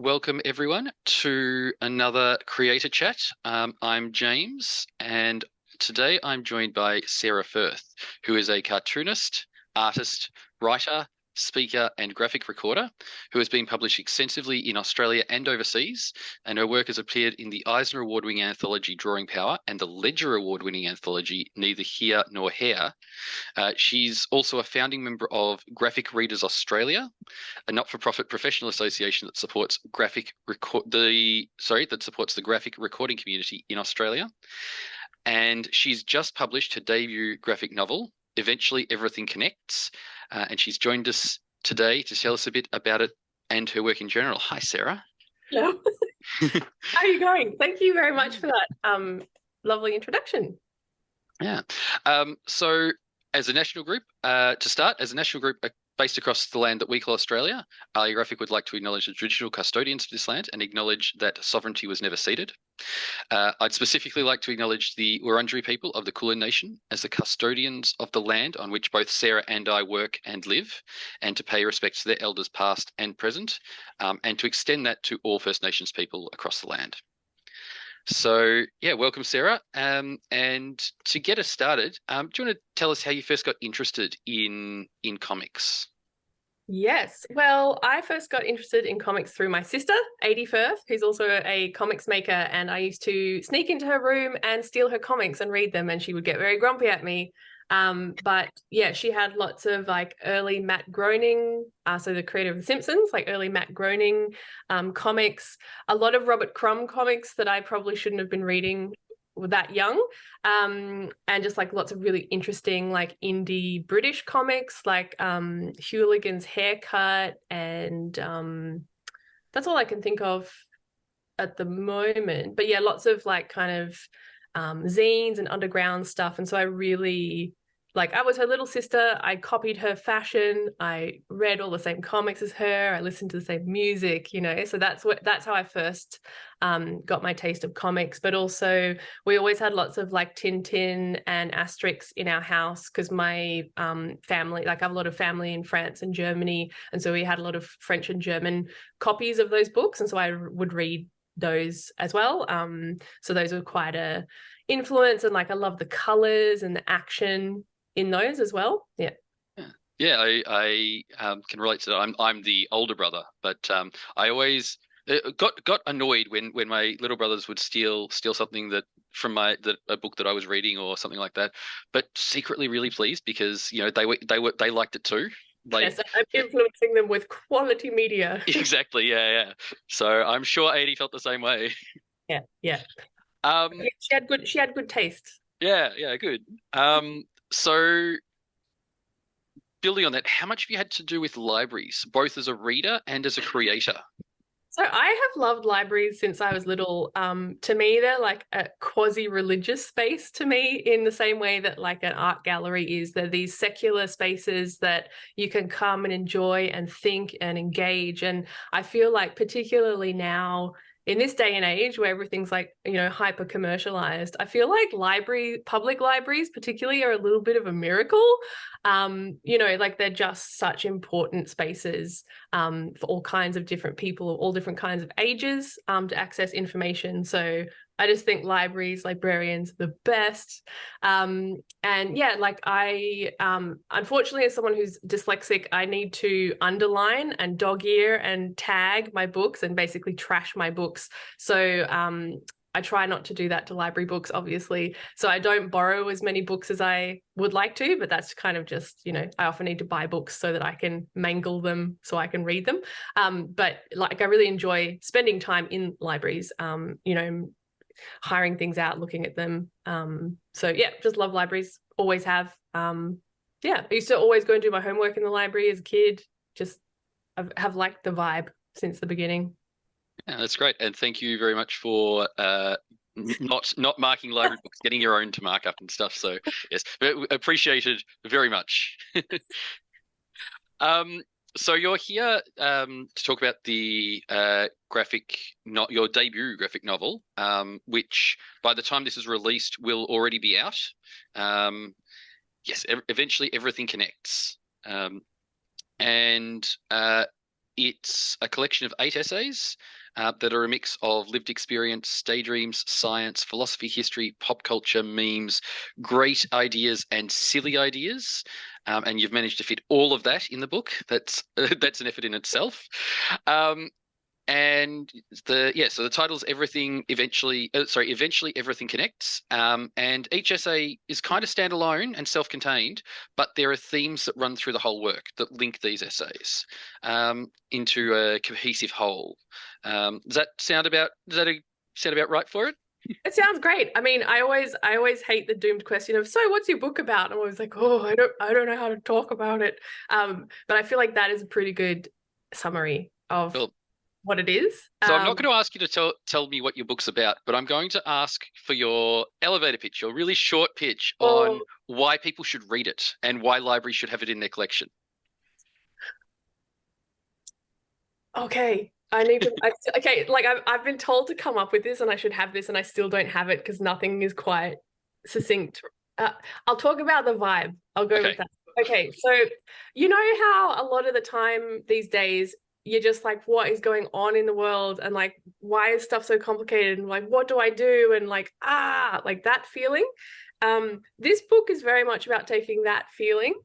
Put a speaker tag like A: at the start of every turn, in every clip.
A: Welcome everyone to another Creator Chat. I'm James, and today I'm joined by Sarah Firth, who is a cartoonist, artist, writer, speaker, and graphic recorder who has been published extensively in Australia and overseas, and her work has appeared in the Eisner Award-winning anthology Drawing Power and the Ledger Award-winning anthology Neither Here Nor Here. She's also a founding member of Graphic Readers Australia, a not-for-profit professional association that supports the graphic recording community in Australia. And she's just published her debut graphic novel, Eventually Everything Connects, and she's joined us today to tell us a bit about it and her work in general. Hi, Sarah.
B: Hello. How are you going? Thank you very much for that lovely introduction.
A: Yeah. So as a national group, based across the land that we call Australia, Ali Graphic would like to acknowledge the traditional custodians of this land and acknowledge that sovereignty was never ceded. I'd specifically like to acknowledge the Wurundjeri people of the Kulin Nation as the custodians of the land on which both Sarah and I work and live, and to pay respects to their elders past and present, and to extend that to all First Nations people across the land. So, yeah, welcome, Sarah. And to get us started, do you want to tell us how you first got interested in comics?
B: Yes. Well, I first got interested in comics through my sister, Adie Firth, who's also a comics maker, and I used to sneak into her room and steal her comics and read them, and she would get very grumpy at me. But yeah, she had lots of like early Matt Groening, so the creator of The Simpsons, like early Matt Groening comics, a lot of Robert Crumb comics that I probably shouldn't have been reading that young, and just like lots of really interesting like indie British comics like Hooligan's Haircut, and that's all I can think of at the moment. But yeah, lots of like kind of zines and underground stuff. And so I really, like, I was her little sister. I copied her fashion. I read all the same comics as her. I listened to the same music, you know. So that's how I first got my taste of comics. But also we always had lots of like Tintin and Asterix in our house because my family, like I have a lot of family in France and Germany. And so we had a lot of French and German copies of those books. And so I would read those as well. So those were quite a influence, and like I love the colors and the action in those as well. Yeah.
A: I can relate to that. I'm the older brother, but I always got annoyed when my little brothers would steal something that from a book that I was reading or something like that, but secretly really pleased because you know they liked it too.
B: Yes, I'm influencing them with quality media.
A: Exactly, yeah. So I'm sure Adie felt the same way.
B: Yeah. She had good taste.
A: Yeah, good. So building on that, how much have you had to do with libraries, both as a reader and as a creator?
B: So I have loved libraries since I was little. To me, they're like a quasi-religious space to me, in the same way that like an art gallery is. They're these secular spaces that you can come and enjoy and think and engage. And I feel like particularly now in this day and age where everything's like, you know, hyper commercialized, I feel like public libraries particularly are a little bit of a miracle. You know, like they're just such important spaces for all kinds of different people of all different kinds of ages to access information. So I just think librarians are the best. And yeah, like I, unfortunately, as someone who's dyslexic, I need to underline and dog ear and tag my books and basically trash my books. So I try not to do that to library books, obviously. So I don't borrow as many books as I would like to, but that's kind of just, you know, I often need to buy books so that I can mangle them so I can read them. But like I really enjoy spending time in libraries, you know, hiring things out, looking at them. So yeah, just love libraries, always have. Yeah, I used to always go and do my homework in the library as a kid. Just have liked the vibe since the beginning.
A: Yeah, that's great, and thank you very much for not marking library books, getting your own to mark up and stuff. So yes, appreciated very much. So you're here to talk about the your debut graphic novel, which by the time this is released will already be out. Yes, eventually everything connects, and It's a collection of 8 essays that are a mix of lived experience, daydreams, science, philosophy, history, pop culture, memes, great ideas, and silly ideas. And you've managed to fit all of that in the book. That's an effort in itself. Um, and so the title's eventually everything connects. And each essay is kind of standalone and self-contained, but there are themes that run through the whole work that link these essays into a cohesive whole. Sound about right for it?
B: It sounds great. I mean, I always hate the doomed question of, so what's your book about? And I'm always like, oh, I don't know how to talk about it. But I feel like that is a pretty good summary of
A: Cool.
B: what it is.
A: So I'm not going to ask you to tell me what your book's about, but I'm going to ask for your elevator pitch, your really short pitch on why people should read it and why libraries should have it in their collection.
B: Okay. Okay, like I've been told to come up with this and I should have this and I still don't have it because nothing is quite succinct. I'll talk about the vibe. I'll go with that. Okay, so you know how a lot of the time these days you're just like, what is going on in the world? And like, why is stuff so complicated? And like, what do I do? And like, like that feeling. This book is very much about taking that feeling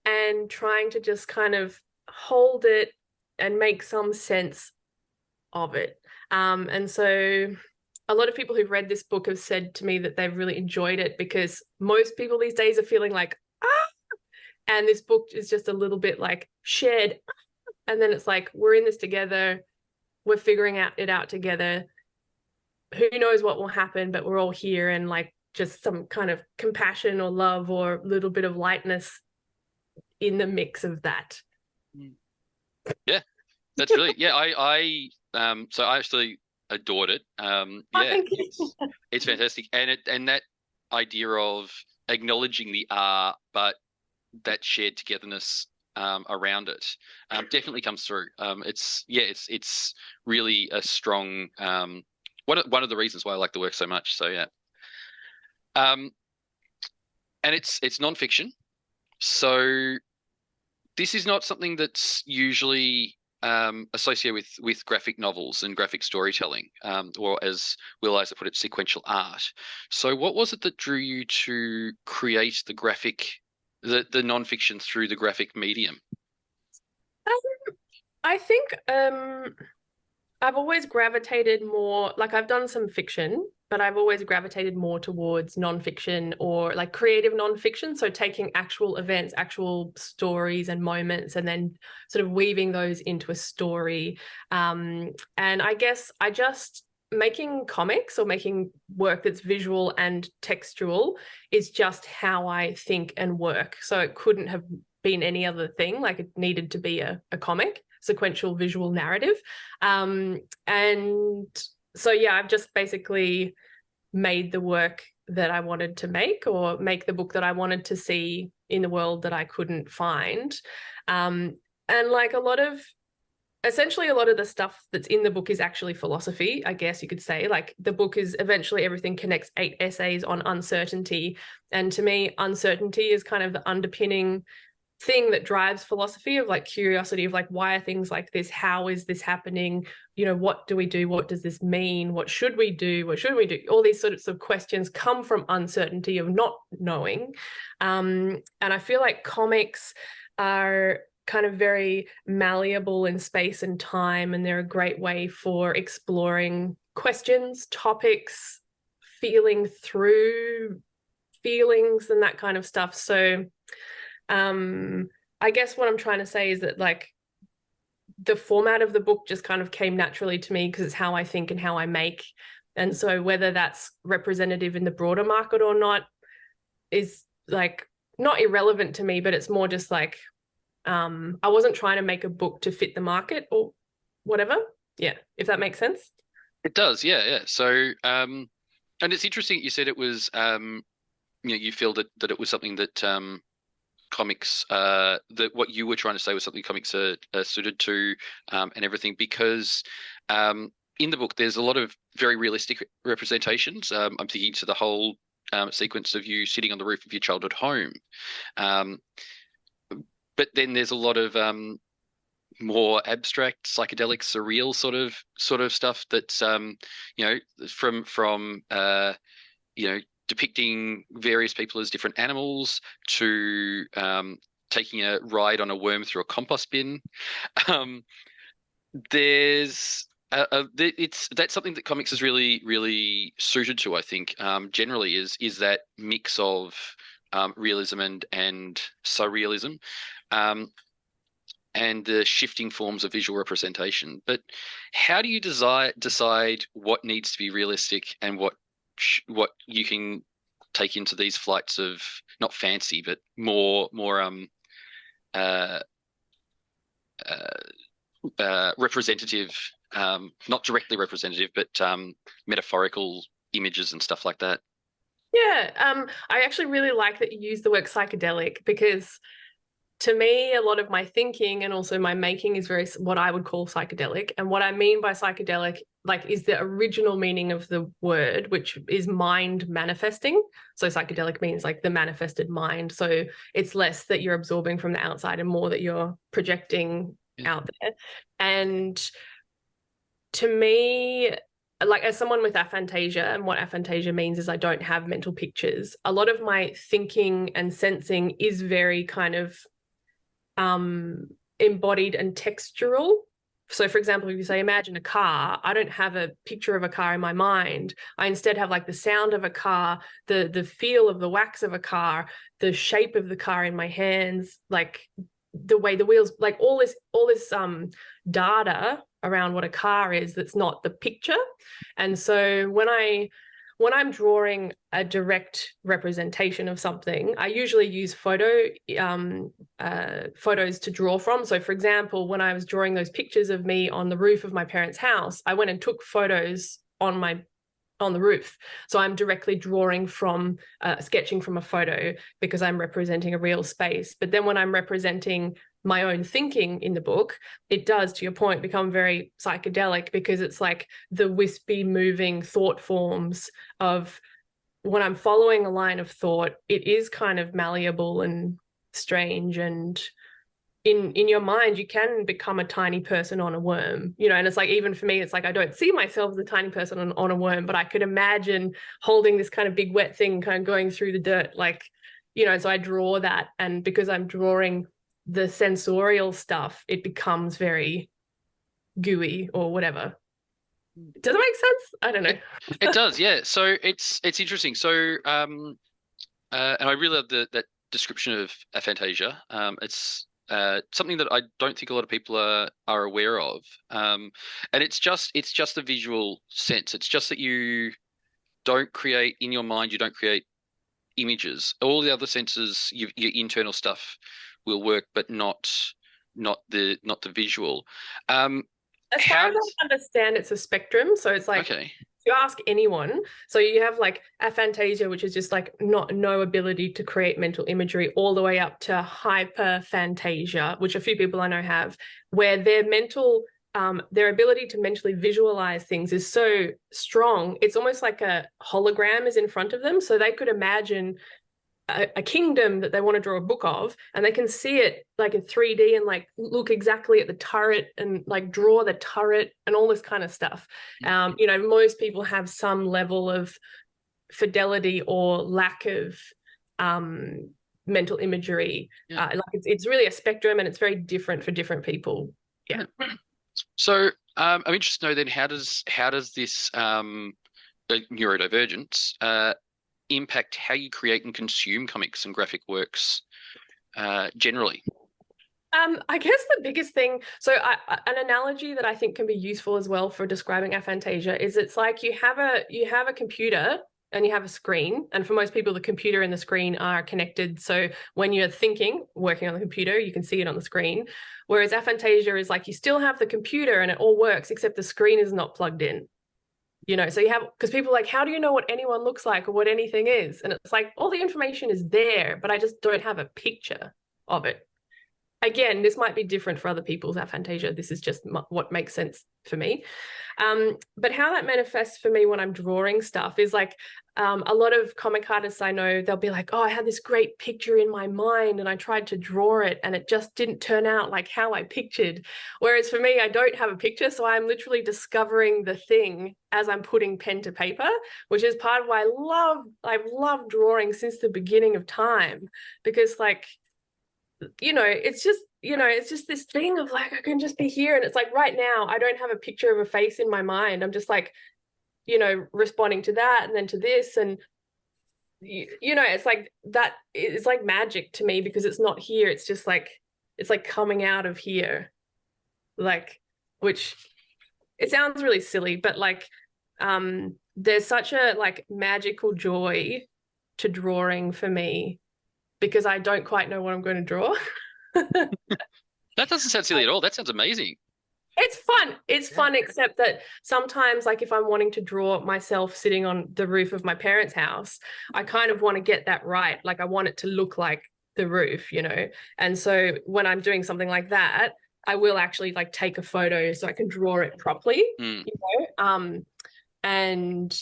B: and trying to just kind of hold it and make some sense of it. And so a lot of people who've read this book have said to me that they've really enjoyed it because most people these days are feeling like, and this book is just a little bit like shared. And then it's like, we're in this together. We're figuring it out together. Who knows what will happen, but we're all here, and like just some kind of compassion or love or a little bit of lightness in the mix of that.
A: Yeah, that's really, so I actually adored it. It's fantastic. And that idea of acknowledging the but that shared togetherness around it definitely comes through. It's really a strong one of the reasons why I like the work so much. So yeah. And it's nonfiction. So this is not something that's usually associated with graphic novels and graphic storytelling, or as Will Eisner put it, sequential art. So what was it that drew you to create the nonfiction through the graphic medium?
B: I think I've always gravitated more, like I've done some fiction, but I've always gravitated more towards nonfiction or like creative nonfiction. So taking actual events, actual stories and moments, and then sort of weaving those into a story. And I guess making comics or making work that's visual and textual is just how I think and work. So it couldn't have been any other thing. Like it needed to be a comic, sequential visual narrative. And so, yeah, I've just basically made the work that I wanted to make, or make the book that I wanted to see in the world that I couldn't find. And like essentially a lot of the stuff that's in the book is actually philosophy, I guess you could say. Like the book is eventually everything connects 8 essays on uncertainty. And to me, uncertainty is kind of the underpinning thing that drives philosophy, of like curiosity of like, why are things like this? How is this happening? You know, what do we do? What does this mean? What should we do? What should we do? All these sorts of questions come from uncertainty of not knowing. And I feel like comics are kind of very malleable in space and time, and they're a great way for exploring questions, topics, feeling through feelings and that kind of stuff. So I guess what I'm trying to say is that like the format of the book just kind of came naturally to me because it's how I think and how I make. And so whether that's representative in the broader market or not is like not irrelevant to me, but it's more just like I wasn't trying to make a book to fit the market or whatever. Yeah, if that makes sense.
A: It does, yeah. So and it's interesting you said it was you feel that it was something that comics that what you were trying to say was something comics are suited to, and everything, because in the book there's a lot of very realistic representations. I'm thinking to the whole sequence of you sitting on the roof of your childhood home, but then there's a lot of more abstract, psychedelic, surreal sort of stuff that's you know, from depicting various people as different animals to taking a ride on a worm through a compost bin. Um, there's it's that's something that comics is really suited to, I think. Generally, is that mix of realism and surrealism, um, and the shifting forms of visual representation. But how do you decide what needs to be realistic and what you can take into these flights of not fancy but more uh, representative, not directly representative, but metaphorical images and stuff like that?
B: Yeah, I actually really like that you use the word psychedelic because to me, a lot of my thinking and also my making is very what I would call psychedelic. And what I mean by psychedelic, like, is the original meaning of the word, which is mind manifesting. So psychedelic means like the manifested mind. So it's less that you're absorbing from the outside and more that you're projecting out there. And to me, like, as someone with aphantasia, and what aphantasia means is I don't have mental pictures, a lot of my thinking and sensing is very kind of embodied and textural. So for example, if you say imagine a car, I don't have a picture of a car in my mind. I instead have like the sound of a car, the feel of the wax of a car, the shape of the car in my hands, like the way the wheels, like all this data around what a car is that's not the picture. And so when I'm drawing a direct representation of something, I usually use photos to draw from. So for example, when I was drawing those pictures of me on the roof of my parents' house, I went and took photos on the roof. So I'm directly drawing from, sketching from a photo because I'm representing a real space. But then when I'm representing my own thinking in the book, it does, to your point, become very psychedelic because it's like the wispy moving thought forms of when I'm following a line of thought, it is kind of malleable and strange. And in your mind, you can become a tiny person on a worm, and it's like, even for me, it's like, I don't see myself as a tiny person on a worm, but I could imagine holding this kind of big wet thing kind of going through the dirt, like, so I draw that. And because I'm drawing the sensorial stuff, it becomes very gooey or whatever. Does it make sense? I don't know.
A: It does, yeah. So it's interesting. So and I really love that description of aphantasia. It's something that I don't think a lot of people are aware of. And it's just the visual sense. It's just that you don't create in your mind. You don't create images. All the other senses, your internal stuff, will work, but not the visual.
B: As far as I understand, it's a spectrum. So it's like,
A: okay.
B: If you ask anyone, so you have like aphantasia, which is just like no ability to create mental imagery, all the way up to hyperphantasia, which a few people I know have, where their ability to mentally visualize things is so strong, it's almost like a hologram is in front of them. So they could imagine a kingdom that they want to draw a book of, and they can see it like in 3D and like look exactly at the turret and like draw the turret and all this kind of stuff. Most people have some level of fidelity or lack of mental imagery. Like it's really a spectrum, and it's very different for different people. Yeah.
A: So I'm interested to know then, how does this neurodivergence impact how you create and consume comics and graphic works generally?
B: I guess the biggest thing, so an analogy that I think can be useful as well for describing aphantasia is it's like you have a computer and you have a screen, and for most people the computer and the screen are connected. So when you're working on the computer, you can see it on the screen. Whereas aphantasia is like you still have the computer and it all works except the screen is not plugged in. So you have, because people are like, how do you know what anyone looks like or what anything is? And it's like, all the information is there, but I just don't have a picture of it. again, this might be different for other people's aphantasia. This is just what makes sense for me. But how that manifests for me when I'm drawing stuff is like, a lot of comic artists I know, they'll be like, oh, I had this great picture in my mind and I tried to draw it and it just didn't turn out like how I pictured. Whereas for me, I don't have a picture. So I'm literally discovering the thing as I'm putting pen to paper, which is part of why I've loved drawing since the beginning of time, because like, it's just this thing of like, I can just be here. And it's like right now, I don't have a picture of a face in my mind. I'm just like, responding to that and then to this. And, it's like that, it's like magic to me because it's not here. It's just like, it's like coming out of here. Like, which it sounds really silly, but like, there's such a like magical joy to drawing for me because I don't quite know what I'm going to draw.
A: That doesn't sound silly at all. That sounds amazing.
B: It's fun. It's fun, except that sometimes, like if I'm wanting to draw myself sitting on the roof of my parents' house, I kind of want to get that right. Like I want it to look like the roof, And so when I'm doing something like that, I will actually like take a photo so I can draw it properly, and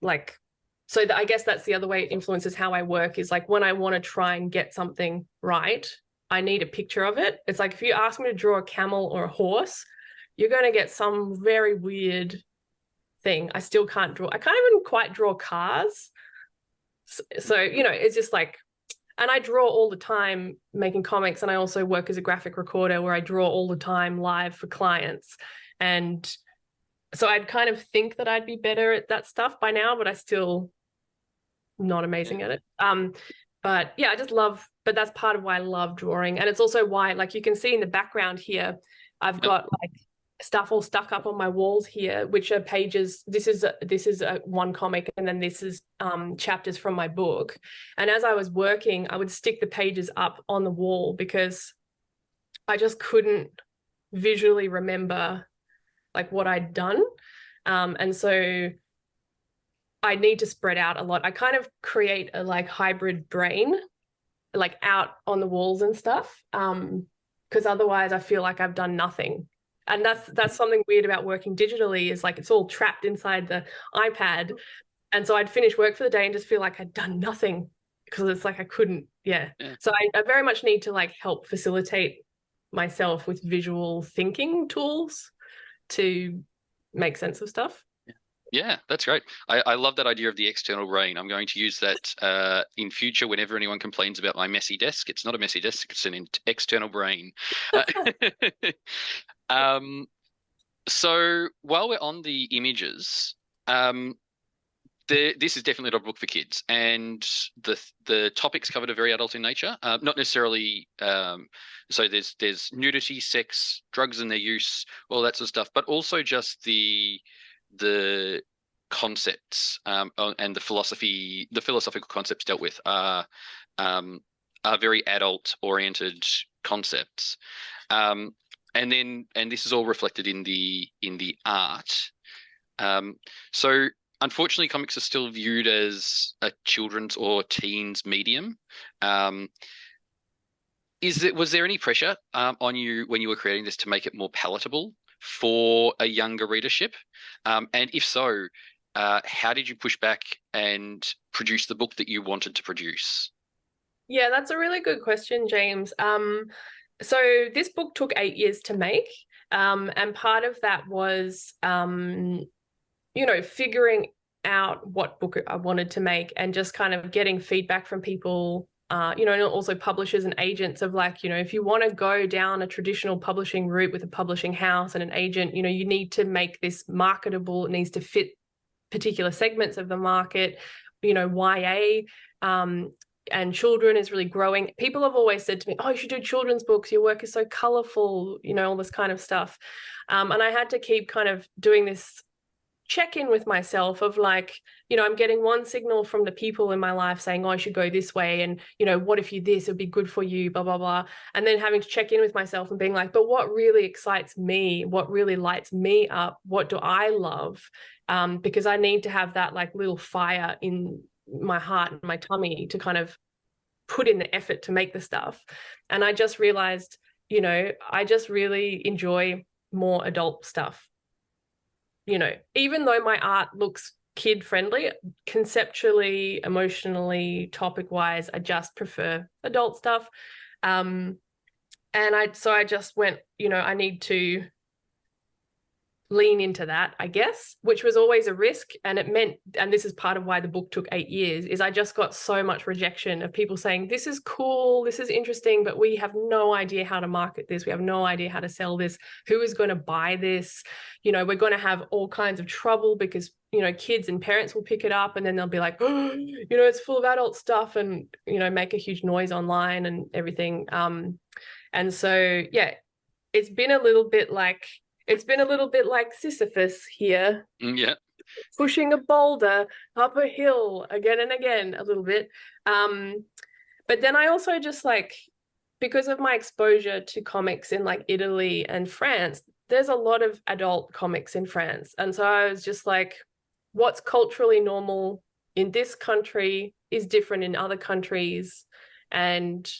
B: like, so I guess that's the other way it influences how I work is like when I want to try and get something right, I need a picture of it. It's like if you ask me to draw a camel or a horse, you're going to get some very weird thing. I still can't draw. I can't even quite draw cars. So it's just like, and I draw all the time making comics, and I also work as a graphic recorder where I draw all the time live for clients. And so I'd kind of think that I'd be better at that stuff by now, but I still not amazing at it. But yeah, but that's part of why I love drawing. And it's also why, like you can see in the background here, I've got like stuff all stuck up on my walls here, which are pages. This is one comic, and then this is chapters from my book. And as I was working, I would stick the pages up on the wall because I just couldn't visually remember like what I'd done. And so I need to spread out a lot. I kind of create a like hybrid brain, like out on the walls and stuff. Because otherwise I feel like I've done nothing. And that's something weird about working digitally is like it's all trapped inside the iPad. And so I'd finish work for the day and just feel like I'd done nothing because it's like I couldn't, yeah. So I very much need to like help facilitate myself with visual thinking tools to make sense of stuff.
A: Yeah, that's great. I love that idea of the external brain. I'm going to use that in future whenever anyone complains about my messy desk. It's not a messy desk, it's an external brain. So while we're on the images, this is definitely not a book for kids, and the topics covered are very adult in nature. Not necessarily. So there's nudity, sex, drugs and their use, all that sort of stuff, but also just the concepts and the philosophical concepts dealt with are very adult-oriented concepts, and this is all reflected in the art. So unfortunately, comics are still viewed as a children's or teens medium. Was there any pressure on you when you were creating this to make it more palatable for a younger readership? And if so, how did you push back and produce the book that you wanted to produce?
B: Yeah, that's a really good question, James. So this book took 8 years to make. And part of that was, figuring out what book I wanted to make and just kind of getting feedback from people, and also publishers and agents of like, if you want to go down a traditional publishing route with a publishing house and an agent, you need to make this marketable. It needs to fit particular segments of the market. YA and children is really growing. People have always said to me, oh, you should do children's books. Your work is so colorful, all this kind of stuff. And I had to keep kind of doing this check-in with myself of like, I'm getting one signal from the people in my life saying, oh, I should go this way. And, what if you this, it'd be good for you, blah, blah, blah. And then having to check in with myself and being like, but what really excites me? What really lights me up? What do I love? Because I need to have that like little fire in my heart and my tummy to kind of put in the effort to make the stuff. And I just realized, you know, I just really enjoy more adult stuff. You know, even though my art looks kid friendly, conceptually, emotionally, topic wise, I just prefer adult stuff. And I just went, you know, I need to lean into that, I guess, which was always a risk. And it meant, and this is part of why the book took 8 years, is I just got so much rejection of people saying, this is cool, this is interesting, but we have no idea how to market this. We have no idea how to sell this. Who is going to buy this? You know, we're going to have all kinds of trouble because, you know, kids and parents will pick it up and then they'll be like, oh, you know, it's full of adult stuff, and, you know, make a huge noise online and everything. And so, yeah, it's been a little bit like Sisyphus here,
A: Yeah.
B: pushing a boulder up a hill again and again a little bit. But then I also just like, because of my exposure to comics in like Italy and France, there's a lot of adult comics in France. And so I was just like, what's culturally normal in this country is different in other countries. And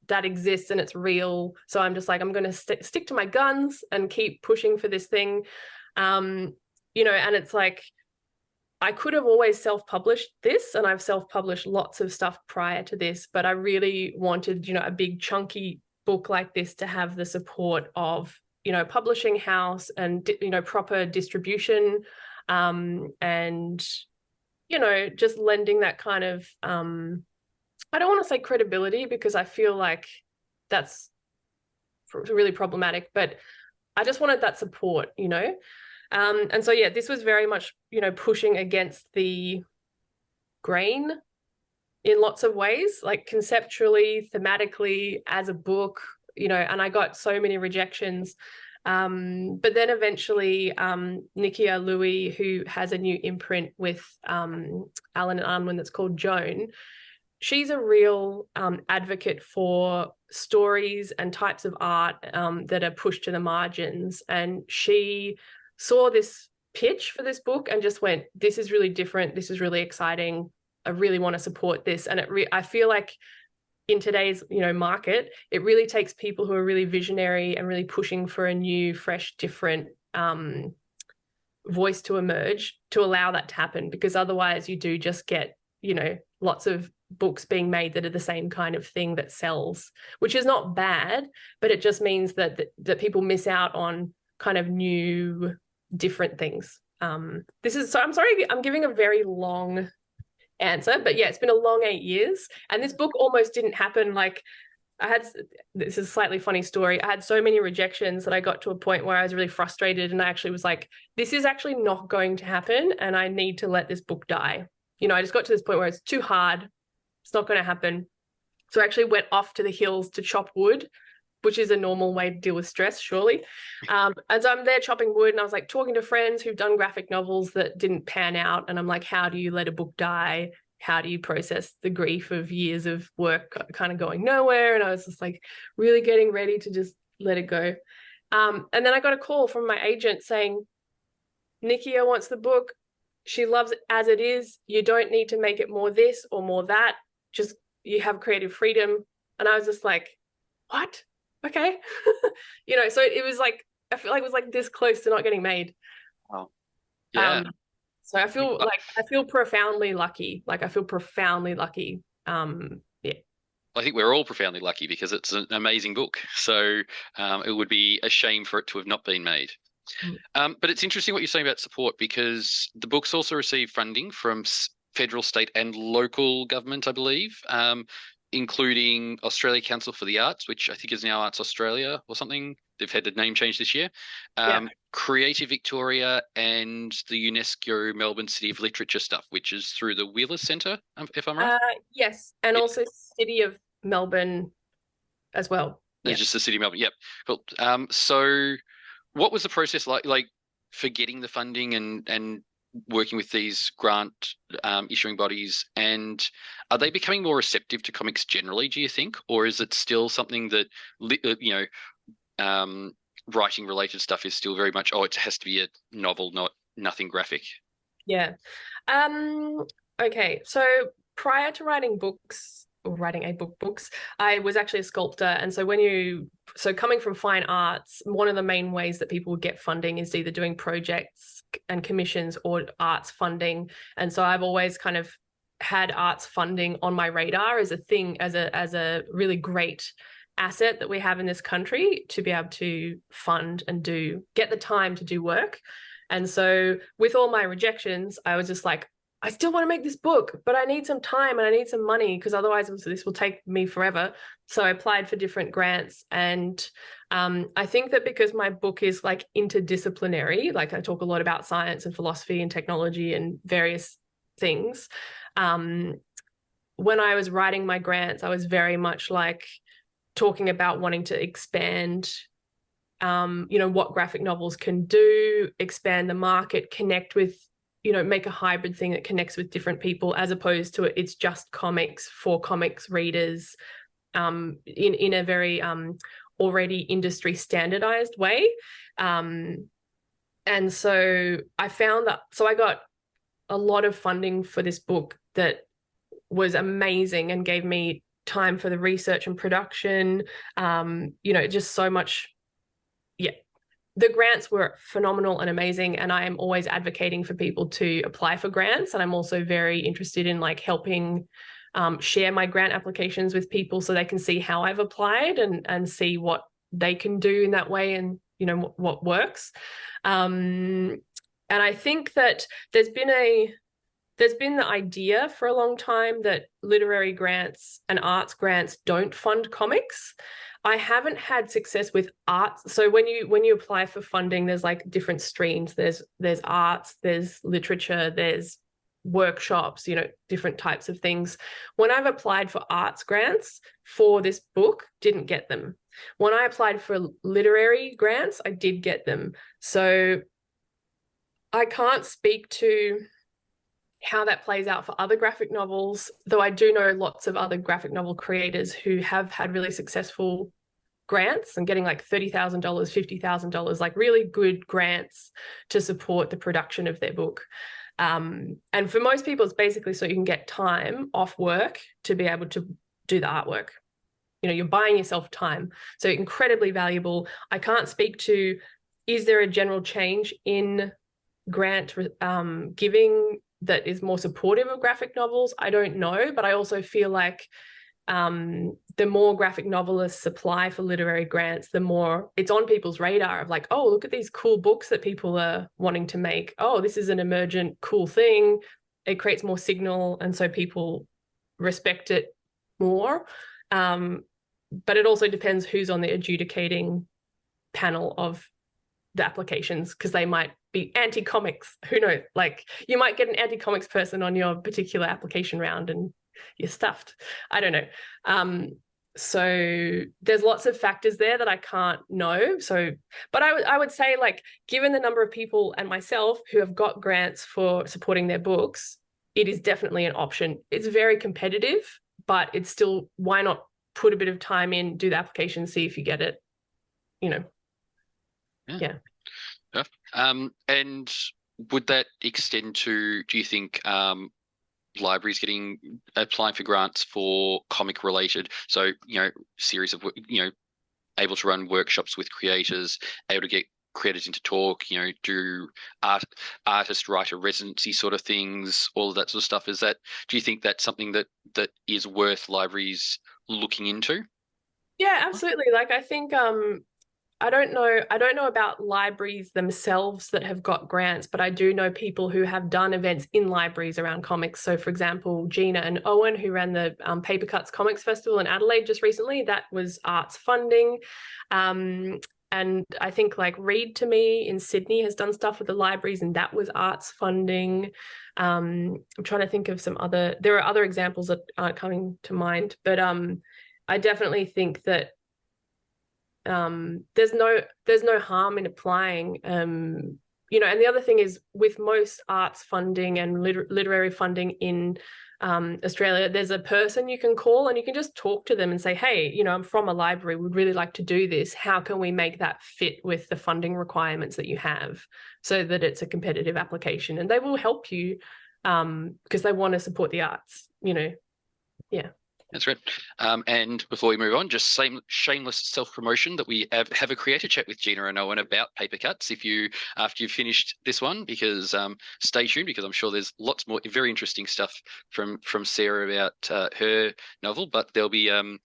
B: that exists and it's real. So I'm just like, I'm going to stick to my guns and keep pushing for this thing. You know, and it's like, I could have always self-published this, and I've self-published lots of stuff prior to this, but I really wanted, you know, a big chunky book like this to have the support of, you know, publishing house and, you know, proper distribution, and, you know, just lending that kind of, I don't want to say credibility because I feel like that's really problematic, but I just wanted that support, you know? And so, yeah, this was very much, you know, pushing against the grain in lots of ways, like conceptually, thematically, as a book, you know, and I got so many rejections. But then eventually, Nikia Louis, who has a new imprint with Alan and Unwin that's called Joan, she's a real advocate for stories and types of art that are pushed to the margins. And she saw this pitch for this book and just went, this is really different. This is really exciting. I really want to support this. And I feel like in today's, you know, market, it really takes people who are really visionary and really pushing for a new, fresh, different voice to emerge to allow that to happen, because otherwise you do just get, you know, lots of books being made that are the same kind of thing that sells, which is not bad, but it just means that people miss out on kind of new, different things. I'm sorry, I'm giving a very long answer, but yeah, it's been a long 8 years, and this book almost didn't happen. Like, this is a slightly funny story. I had so many rejections that I got to a point where I was really frustrated, and I actually was like, this is actually not going to happen, and I need to let this book die. You know, I just got to this point where it's too hard. It's not going to happen. So I actually went off to the hills to chop wood, which is a normal way to deal with stress, surely. And so I'm there chopping wood, and I was like talking to friends who've done graphic novels that didn't pan out. And I'm like, how do you let a book die? How do you process the grief of years of work kind of going nowhere? And I was just like really getting ready to just let it go. And then I got a call from my agent saying, Nikia wants the book. She loves it as it is. You don't need to make it more this or more that. Just, you have creative freedom. And I was just like, what? Okay. You know, so it was like, I feel like it was like this close to not getting made.
A: Wow. Yeah.
B: So I feel profoundly lucky. Like, I feel profoundly lucky. Yeah.
A: I think we're all profoundly lucky because it's an amazing book. So it would be a shame for it to have not been made. But it's interesting what you're saying about support, because the book's also received funding from federal, state, and local government, I believe, including Australia Council for the Arts, which I think is now Arts Australia or something. They've had the name change this year. Creative Victoria, and the UNESCO Melbourne City of Literature stuff, which is through the Wheeler Centre, if I'm right.
B: Yes, and also City of Melbourne as well.
A: It's just the City of Melbourne. Yep. Cool. So what was the process like for getting the funding and working with these grant issuing bodies? And are they becoming more receptive to comics generally, do you think? Or is it still something that, you know, writing related stuff is still very much, oh, it has to be a novel, nothing graphic?
B: Yeah. Okay. So prior to writing books, writing a books. I was actually a sculptor. And so coming from fine arts, one of the main ways that people would get funding is either doing projects and commissions or arts funding. And so I've always kind of had arts funding on my radar as a thing, as a really great asset that we have in this country to be able to fund and get the time to do work. And so with all my rejections, I was just like, I still want to make this book, but I need some time and I need some money because otherwise this will take me forever. So I applied for different grants. And I think that because my book is like interdisciplinary, like I talk a lot about science and philosophy and technology and various things. When I was writing my grants, I was very much like talking about wanting to expand what graphic novels can do, expand the market, connect with, make a hybrid thing that connects with different people, as opposed to it's just comics for comics readers in a very already industry standardized way. And so I found that, so I got a lot of funding for this book that was amazing and gave me time for the research and production, just so much. Yeah. The grants were phenomenal and amazing, and I am always advocating for people to apply for grants. And I'm also very interested in like helping share my grant applications with people so they can see how I've applied and see what they can do in that way and, what works. And I think that there's been the idea for a long time that literary grants and arts grants don't fund comics. I haven't had success with arts. So when you apply for funding, there's like different streams. There's arts, there's literature, there's workshops, different types of things. When I've applied for arts grants for this book, didn't get them. When I applied for literary grants, I did get them. So I can't speak to how that plays out for other graphic novels, though I do know lots of other graphic novel creators who have had really successful grants and getting like $30,000, $50,000, like really good grants to support the production of their book. And for most people, it's basically so you can get time off work to be able to do the artwork. You're buying yourself time. So incredibly valuable. I can't speak to, is there a general change in grant giving that is more supportive of graphic novels? I don't know, but I also feel like the more graphic novelists apply for literary grants, the more it's on people's radar of like, oh, look at these cool books that people are wanting to make. Oh, this is an emergent cool thing. It creates more signal, and so people respect it more. But it also depends who's on the adjudicating panel of the applications, because they might be anti-comics. Who knows? Like, you might get an anti-comics person on your particular application round and you're stuffed. I don't know. So there's lots of factors there that I can't know. So, but I would say, like, given the number of people and myself who have got grants for supporting their books, it is definitely an option. It's very competitive, but it's still, why not put a bit of time in, do the application, see if you get it, Yeah.
A: And would that extend to, do you think, libraries applying for grants for comic related, so series of able to run workshops with creators, able to get creators into talk, do artist writer residency sort of things, all of that sort of stuff? Do you think that's something that is worth libraries looking into?
B: Yeah, absolutely. Like, I think I don't know about libraries themselves that have got grants, but I do know people who have done events in libraries around comics. So, for example, Gina and Owen, who ran the Paper Cuts Comics Festival in Adelaide just recently, that was arts funding. And I think like Read to Me in Sydney has done stuff with the libraries, and that was arts funding. I'm trying to think of there are other examples that aren't coming to mind, but I definitely think that there's no harm in applying. And the other thing is, with most arts funding and literary funding in Australia, there's a person you can call and you can just talk to them and say, hey, I'm from a library, would really like to do this. How can we make that fit with the funding requirements that you have so that it's a competitive application? And they will help you because they want to support the arts, Yeah.
A: That's great. And before we move on, just shameless self-promotion that we have a creator chat with Gina and Owen about paper cuts. If you after you've finished this one, because stay tuned, because I'm sure there's lots more very interesting stuff from Sarah about her novel. But there'll be the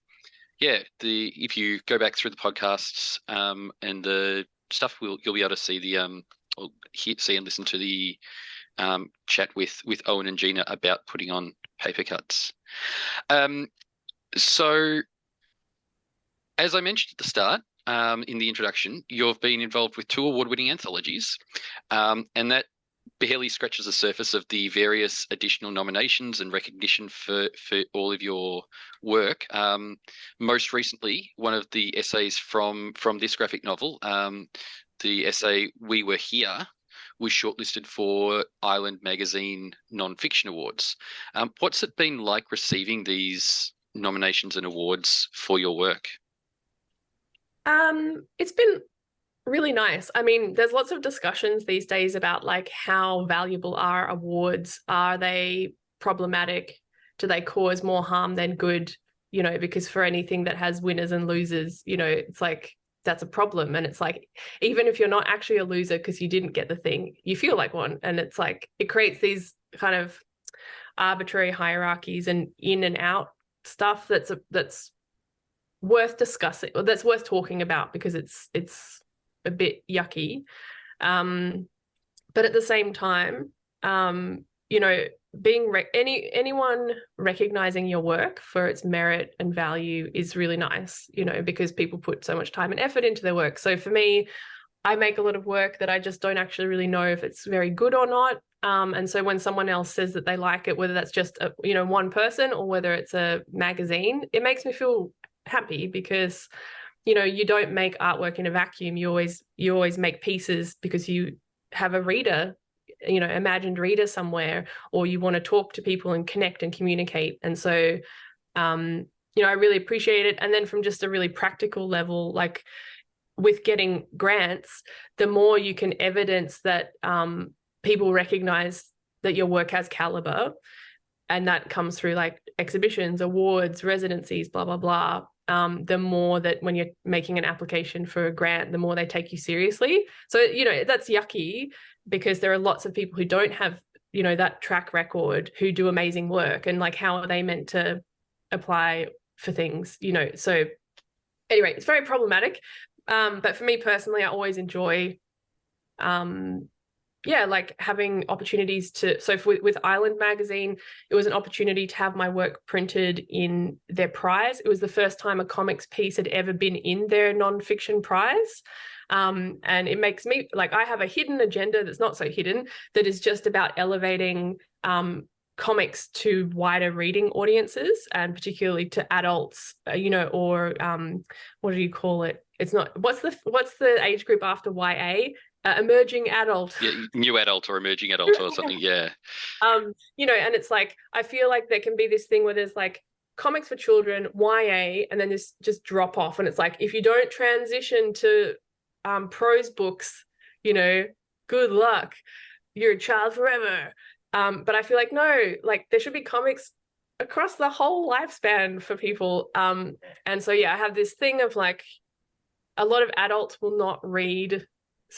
A: if you go back through the podcasts and the stuff, you'll be able to see the or see and listen to the chat with Owen and Gina about putting on paper cuts. So, as I mentioned at the start, in the introduction, you've been involved with 2 award-winning anthologies, and that barely scratches the surface of the various additional nominations and recognition for all of your work. Most recently, one of the essays from this graphic novel, the essay "We Were Here," was shortlisted for Island Magazine Non-Fiction Awards. What's it been like receiving these nominations and awards for your work?
B: It's been really nice. I mean, there's lots of discussions these days about like how valuable are awards? Are they problematic? Do they cause more harm than good? You know, because for anything that has winners and losers, you know, it's like that's a problem. And it's like, even if you're not actually a loser because you didn't get the thing, you feel like one. And it's like, it creates these kind of arbitrary hierarchies and in and out stuff that's worth discussing, or that's worth talking about, because it's a bit yucky. But at the same time, you know, being anyone recognizing your work for its merit and value is really nice, you know, because people put so much time and effort into their work. So for me, I make a lot of work that I just don't actually really know if it's very good or not. And so when someone else says that they like it, whether that's just one person or whether it's a magazine, it makes me feel happy, because you don't make artwork in a vacuum. You always make pieces because you have a reader, imagined reader somewhere, or you want to talk to people and connect and communicate. And so I really appreciate it. And then from just a really practical level, like with getting grants, the more you can evidence that people recognize that your work has caliber, and that comes through like exhibitions, awards, residencies, blah, blah, blah. The more that when you're making an application for a grant, the more they take you seriously. So, that's yucky, because there are lots of people who don't have, that track record, who do amazing work, and like, how are they meant to apply for things, So anyway, it's very problematic. But for me personally, I always enjoy like having opportunities to, so with Island Magazine, it was an opportunity to have my work printed in their prize. It was the first time a comics piece had ever been in their nonfiction prize. And it makes me, like, I have a hidden agenda that's not so hidden, that is just about elevating comics to wider reading audiences, and particularly to adults, or what do you call it? It's not, what's the age group after YA? Emerging adult.
A: Yeah, new adult or emerging adult or something. Yeah.
B: And it's like, I feel like there can be this thing where there's like comics for children, YA, and then this just drop off. And it's like, if you don't transition to prose books, good luck. You're a child forever. But I feel like, no, like there should be comics across the whole lifespan for people. And so, yeah, I have this thing of like, a lot of adults will not read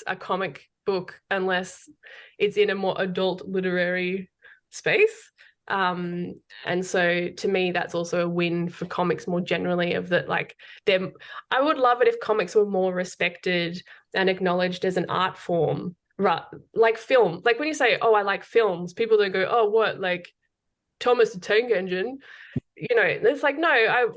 B: a comic book unless it's in a more adult literary space. And so to me, that's also a win for comics more generally, of that, like, I would love it if comics were more respected and acknowledged as an art form, right? Like film. Like when you say, oh, I like films, people don't go, oh, what, like Thomas the Tank Engine? It's like, no,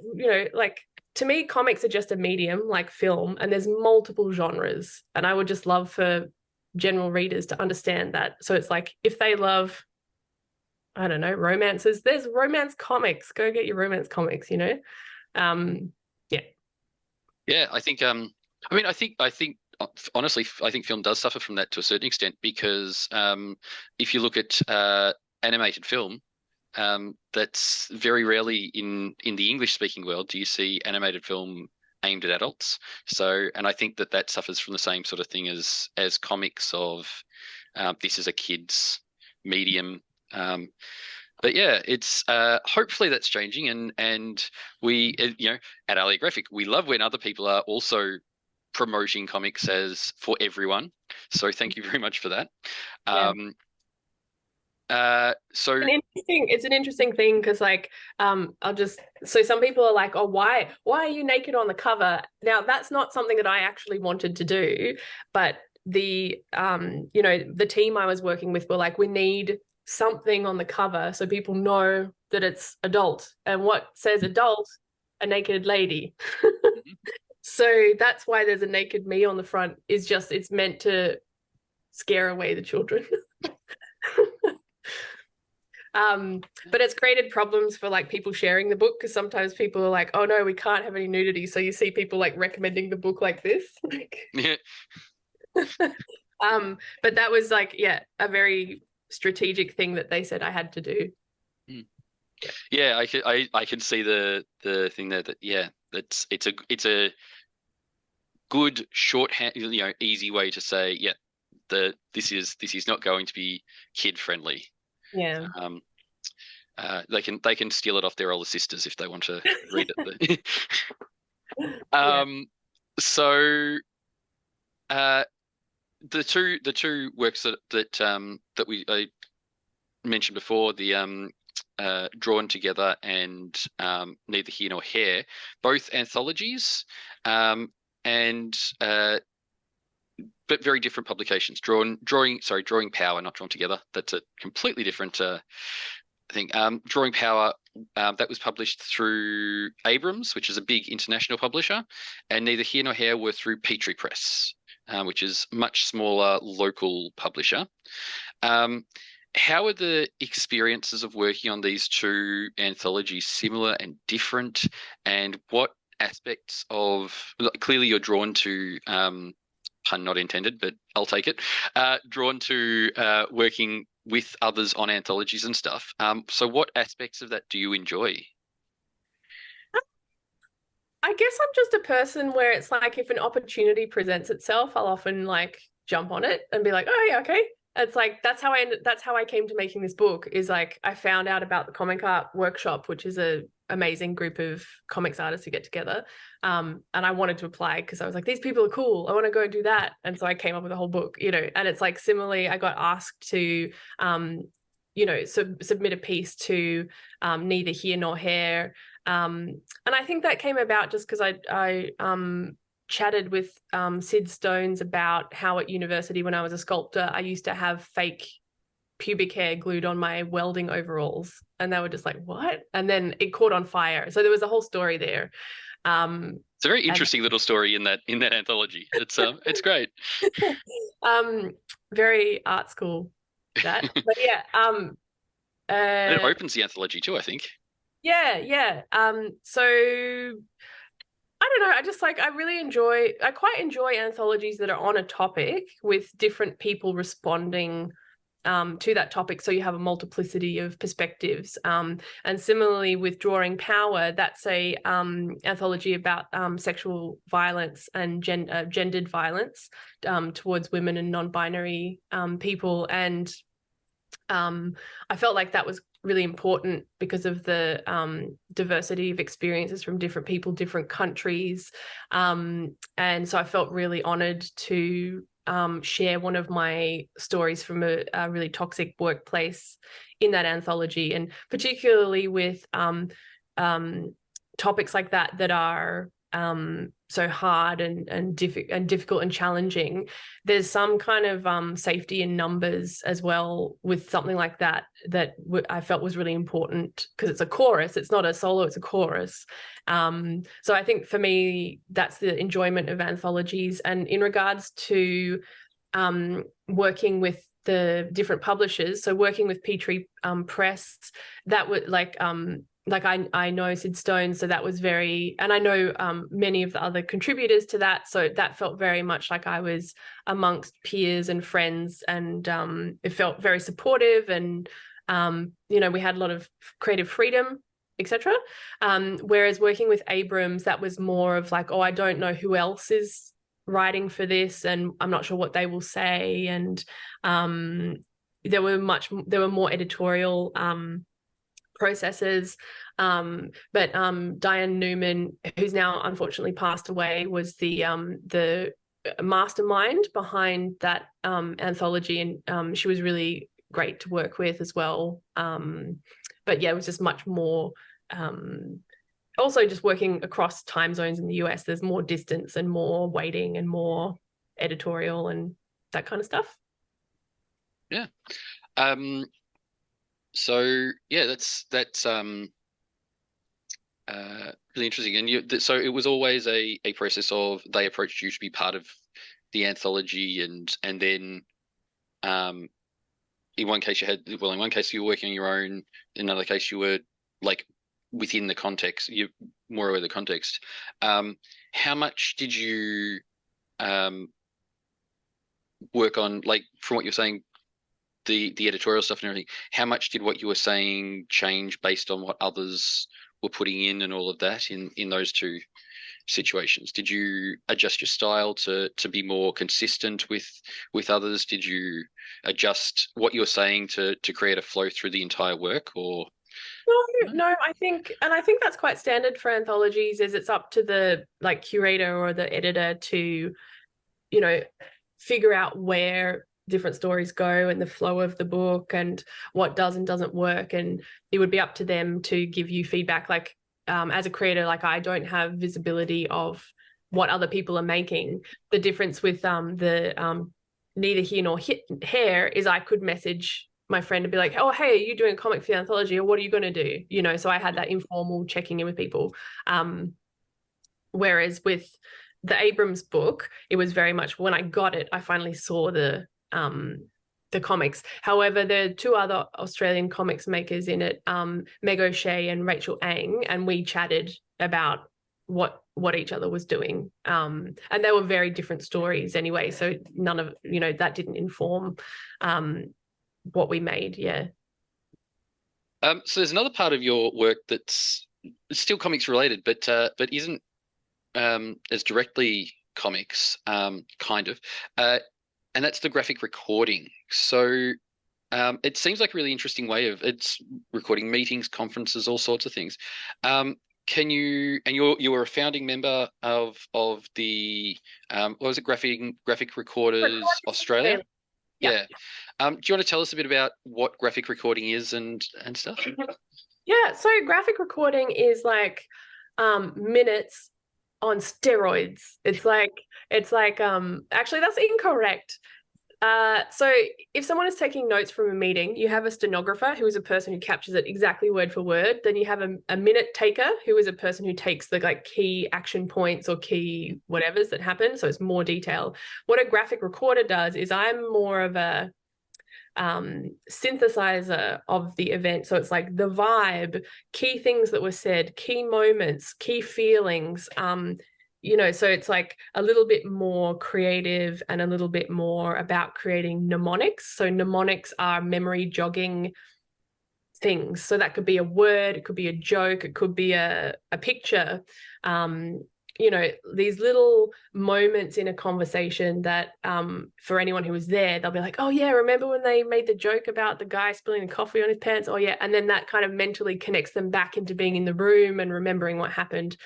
B: like, to me, comics are just a medium like film, and there's multiple genres. And I would just love for general readers to understand that. So it's like, if they love, I don't know, romances, there's romance comics. Go get your romance comics, Yeah.
A: Yeah, I think honestly, I think film does suffer from that to a certain extent, because if you look at animated film, that's very rarely in the English speaking world do you see animated film aimed at adults. So, and I think that suffers from the same sort of thing as comics, of this is a kid's medium. But yeah, it's hopefully that's changing, and we at Alley we love when other people are also promoting comics as for everyone. So thank you very much for that.
B: Yeah.
A: Um, so
B: It's an interesting thing because like I'll just so some people are like, oh, why are you naked on the cover? Now that's not something that I actually wanted to do, but the the team I was working with were like, we need something on the cover so people know that it's adult. And what says adult? A naked lady. So that's why there's a naked me on the front, is just it's meant to scare away the children. But it's created problems for like people sharing the book, because sometimes people are like, oh no, we can't have any nudity. So you see people like recommending the book like this.
A: yeah.
B: But that was like, yeah, a very strategic thing that they said I had to do.
A: Yeah, I can see the thing there that yeah, it's a good shorthand, easy way to say, yeah, this is not going to be kid friendly.
B: Yeah.
A: They can steal it off their older sisters if they want to read it.
B: Yeah.
A: So the two works that I mentioned before, the Drawn Together and Neither Here Nor Here, both anthologies, and but very different publications. Drawing Power, not Drawn Together. That's a completely different thing. Drawing Power, that was published through Abrams, which is a big international publisher, and Neither Here Nor Here were through Petrie Press, which is much smaller local publisher. How are the experiences of working on these two anthologies similar and different? And what aspects of, clearly you're drawn to, pun not intended, but I'll take it, drawn to working with others on anthologies and stuff. So what aspects of that do you enjoy?
B: I guess I'm just a person where it's like if an opportunity presents itself, I'll often like jump on it and be like, oh yeah, okay. It's like that's how I came to making this book, is like I found out about the comic art workshop, which is a amazing group of comics artists who get together. And I wanted to apply because I was like, these people are cool. I want to go and do that. And so I came up with a whole book, and it's like similarly, I got asked to submit a piece to Neither Here Nor Here. And I think that came about just because I chatted with Sid Stones about how at university when I was a sculptor, I used to have fake pubic hair glued on my welding overalls, and they were just like, what? And then it caught on fire. So there was a whole story there.
A: It's a very interesting little story in that anthology. It's great.
B: Very art school, that. But yeah.
A: And it opens the anthology too, I think.
B: Yeah. So I don't know. I quite enjoy anthologies that are on a topic with different people responding to that topic. So you have a multiplicity of perspectives. And similarly with Drawing Power, that's a anthology about sexual violence and gendered violence towards women and non-binary people. And I felt like that was really important because of the diversity of experiences from different people, different countries. And so I felt really honored to share one of my stories from a really toxic workplace in that anthology, and particularly with topics like that are so hard and difficult and challenging. There's some kind of safety in numbers as well with something like that I felt was really important, because it's a chorus. It's not a solo, it's a chorus. So I think for me, that's the enjoyment of anthologies. And in regards to working with the different publishers, so working with Petrie Press, that would like I know Sid Stone, so that was very, and I know many of the other contributors to that, so that felt very much like I was amongst peers and friends, and it felt very supportive, and we had a lot of creative freedom, etc. Whereas working with Abrams, that was more of like, oh, I don't know who else is writing for this, and I'm not sure what they will say, and there were more editorial processes. But Diane Newman, who's now unfortunately passed away, was the mastermind behind that anthology, and she was really great to work with as well. But yeah, it was just much more. Also, just working across time zones in the US, there's more distance and more waiting and more editorial and that kind of stuff.
A: Yeah. So yeah, that's really interesting. And so it was always a process of they approached you to be part of the anthology, and then in one case in one case you were working on your own, in another case you were like within the context, you more aware of the context. How much did you work on, like, from what you're saying, the editorial stuff and everything? How much did what you were saying change based on what others were putting in and all of that in those two situations? Did you adjust your style to be more consistent with others? Did you adjust what you were saying to create a flow through the entire work, or?
B: No, I think that's quite standard for anthologies, is it's up to the like curator or the editor to, you know, figure out where different stories go and the flow of the book and what does and doesn't work, and it would be up to them to give you feedback. Like as a creator, like I don't have visibility of what other people are making. The difference with the neither here nor here is I could message my friend to be like, oh, hey, are you doing a comic for the anthology, or what are you going to do? You know, so I had that informal checking in with people. Whereas with the Abrams book, it was very much when I got it, I finally saw the comics. However, there are two other Australian comics makers in it, Meg O'Shea and Rachel Ang, and we chatted about what each other was doing. And they were very different stories anyway, so none of, you know, that didn't inform what we made. Yeah.
A: So there's another part of your work that's still comics related, but isn't as directly comics, kind of, and that's the graphic recording. So it seems like a really interesting way of it's recording meetings, conferences, all sorts of things. Can you, and you were a founding member of the what was it, Graphic Recorders Australia? Yeah. Do you want to tell us a bit about what graphic recording is and stuff?
B: Yeah, so graphic recording is like minutes on steroids. It's like actually that's incorrect. So if someone is taking notes from a meeting, you have a stenographer who is a person who captures it exactly word for word. Then you have a minute taker who is a person who takes the like key action points or key whatevers that happen. So it's more detail. What a graphic recorder does is I'm more of a synthesizer of the event. So it's like the vibe, key things that were said, key moments, key feelings, you know, so it's like a little bit more creative and a little bit more about creating mnemonics. So mnemonics are memory jogging things. So that could be a word, it could be a joke, it could be a picture. You know, these little moments in a conversation that for anyone who was there, they'll be like, oh yeah, remember when they made the joke about the guy spilling the coffee on his pants? Oh yeah. And then that kind of mentally connects them back into being in the room and remembering what happened.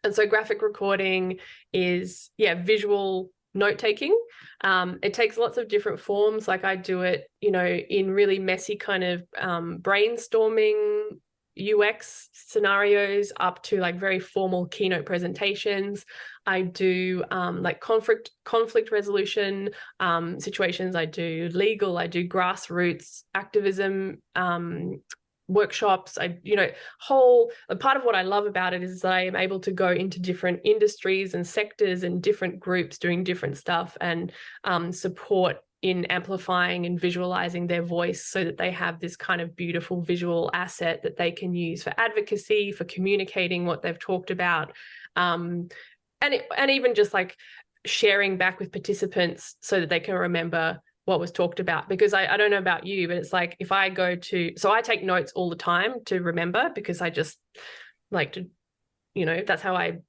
B: And so graphic recording is, yeah, visual note-taking. It takes lots of different forms. Like I do it, you know, in really messy kind of brainstorming UX scenarios up to like very formal keynote presentations. I do like conflict resolution situations. I do legal, I do grassroots activism workshops. You know, part of what I love about it is that I am able to go into different industries and sectors and different groups doing different stuff and support in amplifying and visualizing their voice so that they have this kind of beautiful visual asset that they can use for advocacy, for communicating what they've talked about, and even just like sharing back with participants so that they can remember what was talked about. Because I don't know about you, but it's like if I so I take notes all the time to remember, because I just like to, you know, that's how I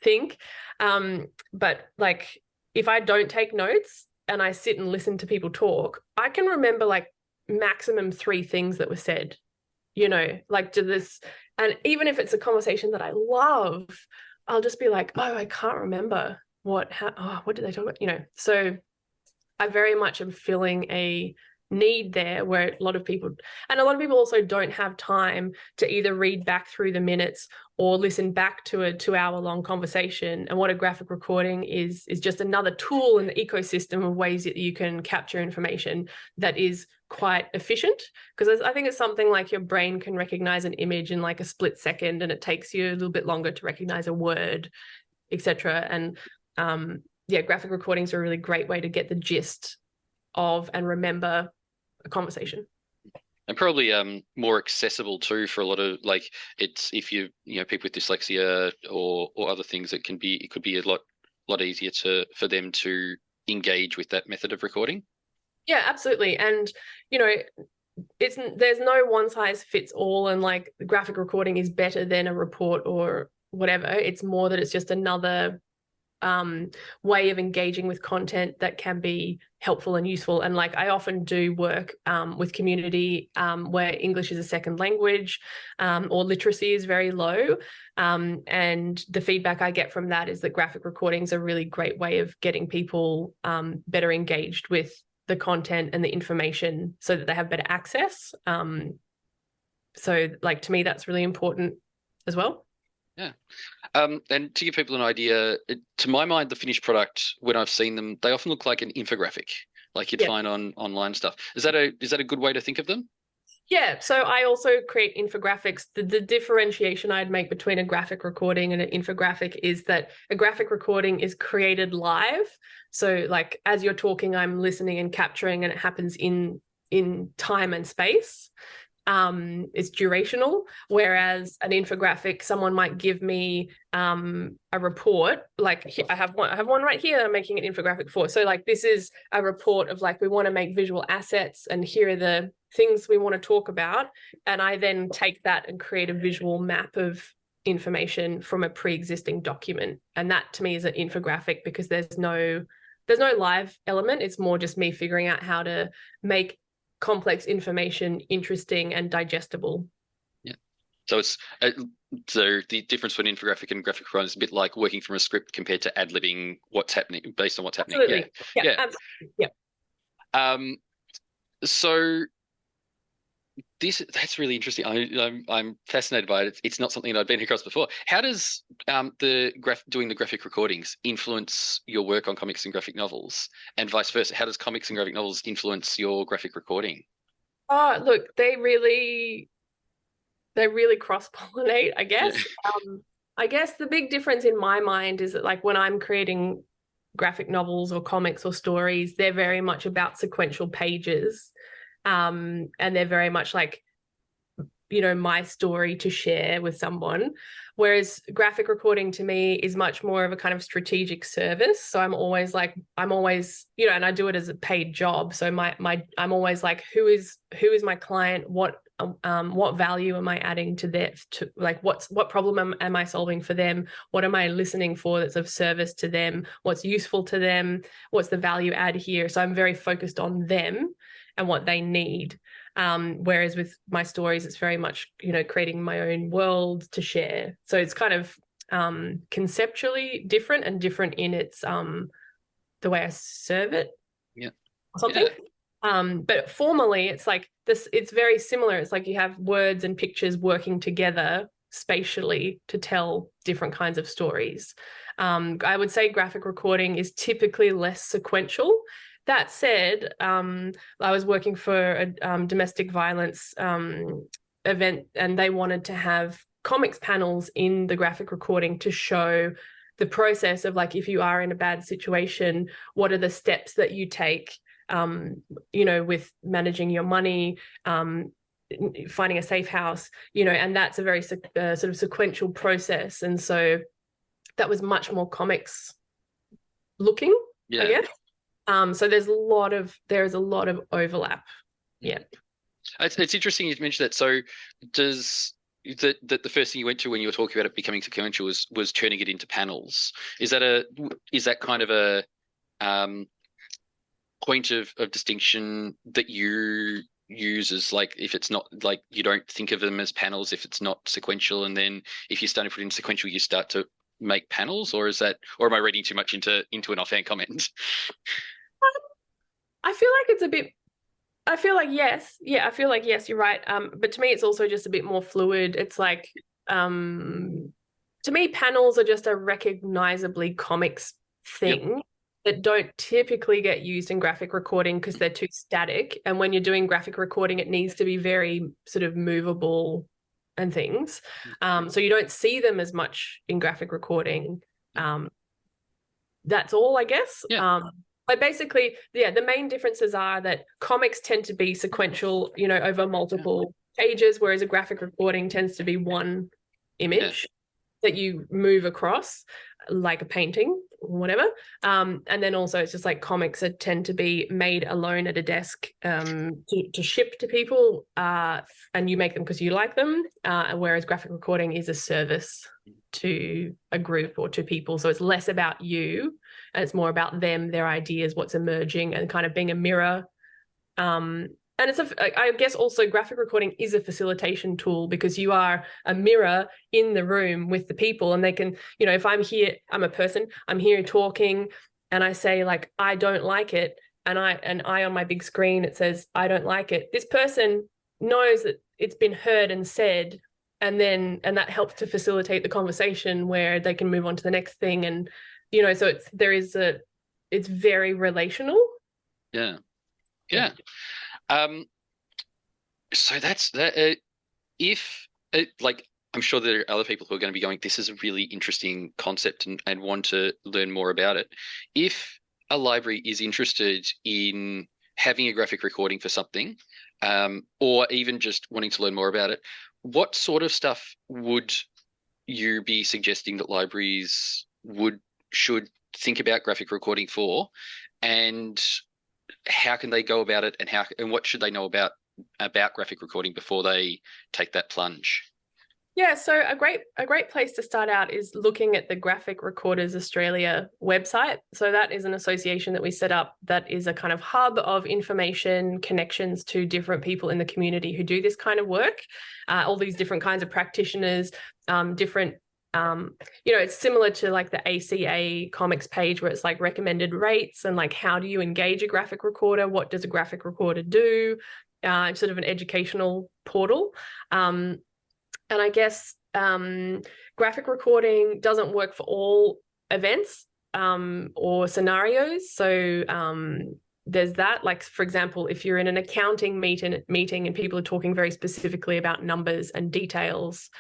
B: think. But like if I don't take notes and I sit and listen to people talk, I can remember like maximum 3 things that were said. like do this. And even if it's a conversation that I love, I'll just be like, oh, I can't remember what did they talk about? So I very much am feeling a need there where a lot of people also don't have time to either read back through the minutes or listen back to a 2 hour long conversation. And what a graphic recording is just another tool in the ecosystem of ways that you can capture information that is quite efficient, because I think it's something like your brain can recognize an image in like a split second, and it takes you a little bit longer to recognize a word, etc. And graphic recordings are a really great way to get the gist of and remember a conversation.
A: And probably more accessible too for a lot of, like, it's if you people with dyslexia or other things, it could be a lot easier for them to engage with that method of recording.
B: Yeah, absolutely. And there's no one size fits all, and like graphic recording is better than a report or whatever. It's more that it's just another way of engaging with content that can be helpful and useful. And like I often do work with community where English is a second language or literacy is very low. And the feedback I get from that is that graphic recordings are a really great way of getting people better engaged with the content and the information so that they have better access. So like to me, that's really important as well.
A: Yeah. And to give people an idea, to my mind, the finished product, when I've seen them, they often look like an infographic, like you'd find on online stuff. Is that a good way to think of them?
B: Yeah. So I also create infographics. The differentiation I'd make between a graphic recording and an infographic is that a graphic recording is created live. So like as you're talking, I'm listening and capturing, and it happens in time and space. It's durational, whereas an infographic, someone might give me a report, like I have one right here I'm making an infographic for. So like this is a report of like we want to make visual assets, and here are the things we want to talk about, and I then take that and create a visual map of information from a pre-existing document. And that to me is an infographic, because there's no live element. It's more just me figuring out how to make complex information interesting and digestible.
A: Yeah. So so the difference between infographic and graphic recording is a bit like working from a script compared to ad-libbing what's happening based on what's happening.
B: Absolutely. Yeah. Absolutely. Yeah.
A: So that's really interesting. I'm fascinated by it. It's not something that I've been across before. How does doing the graphic recordings influence your work on comics and graphic novels, and vice versa? How does comics and graphic novels influence your graphic recording?
B: Oh, look, they really cross-pollinate, I guess. Yeah. I guess the big difference in my mind is that like when I'm creating graphic novels or comics or stories, they're very much about sequential pages. And they're very much like, my story to share with someone. Whereas graphic recording to me is much more of a kind of strategic service. So I'm always, and I do it as a paid job. So I'm always like, who is my client? What value am I adding to like, what problem am I solving for them? What am I listening for that's of service to them? What's useful to them? What's the value add here? So I'm very focused on them and what they need. Whereas with my stories, it's very much, creating my own world to share. So it's kind of conceptually different, and different in its the way I serve it.
A: Yeah.
B: Or something. Yeah. But formally, it's like this. It's very similar. It's like you have words and pictures working together spatially to tell different kinds of stories. I would say graphic recording is typically less sequential. That said, I was working for a domestic violence event, and they wanted to have comics panels in the graphic recording to show the process of like, if you are in a bad situation, what are the steps that you take, with managing your money, finding a safe house, and that's a very sort of sequential process. And so that was much more comics looking, I guess. So there is a lot of overlap. Yeah.
A: It's interesting you mentioned that. So does the first thing you went to when you were talking about it becoming sequential was turning it into panels? Is that kind of a point of distinction that you use as like if it's not like you don't think of them as panels if it's not sequential, and then if you start to put in sequential, you start to make panels, or is that, or am I reading too much into an offhand comment?
B: I feel like it's a bit. I feel like yes, yeah. I feel like yes, you're right. But to me, it's also just a bit more fluid. It's like, to me, panels are just a recognizably comics
A: Yep.
B: thing that don't typically get used in graphic recording because they're too static. And when you're doing graphic recording, it needs to be very sort of movable and things. So you don't see them as much in graphic recording. That's all, I guess.
A: Yeah.
B: But basically, yeah, the main differences are that comics tend to be sequential, over multiple pages, whereas a graphic recording tends to be one image that you move across, like a painting or whatever. And then also it's just like comics that tend to be made alone at a desk, to ship to people, and you make them because you like them, whereas graphic recording is a service to a group or to people. So it's less about you and it's more about them, their ideas, what's emerging, and kind of being a mirror. And I guess also graphic recording is a facilitation tool because you are a mirror in the room with the people, and they can, if I'm here, I'm a person, I'm here talking, and I say like, I don't like it. And I on my big screen, it says, I don't like it. This person knows that it's been heard and said, and that helps to facilitate the conversation where they can move on to the next thing. And, so it's very relational.
A: Yeah. Yeah. So that's that. If like, I'm sure there are other people who are going to be going, this is a really interesting concept, and want to learn more about it. If a library is interested in having a graphic recording for something, or even just wanting to learn more about it, what sort of stuff would you be suggesting that libraries should think about graphic recording for, and how can they go about it, and what should they know about graphic recording before they take that plunge?
B: Yeah, so a great place to start out is looking at the Graphic Recorders Australia website. So that is an association that we set up that is a kind of hub of information, connections to different people in the community who do this kind of work, all these different kinds of practitioners, different it's similar to like the ACA comics page where it's like recommended rates and like how do you engage a graphic recorder? What does a graphic recorder do? Sort of an educational portal. And I guess graphic recording doesn't work for all events or scenarios. So there's that. Like, for example, if you're in an accounting meeting and people are talking very specifically about numbers and details,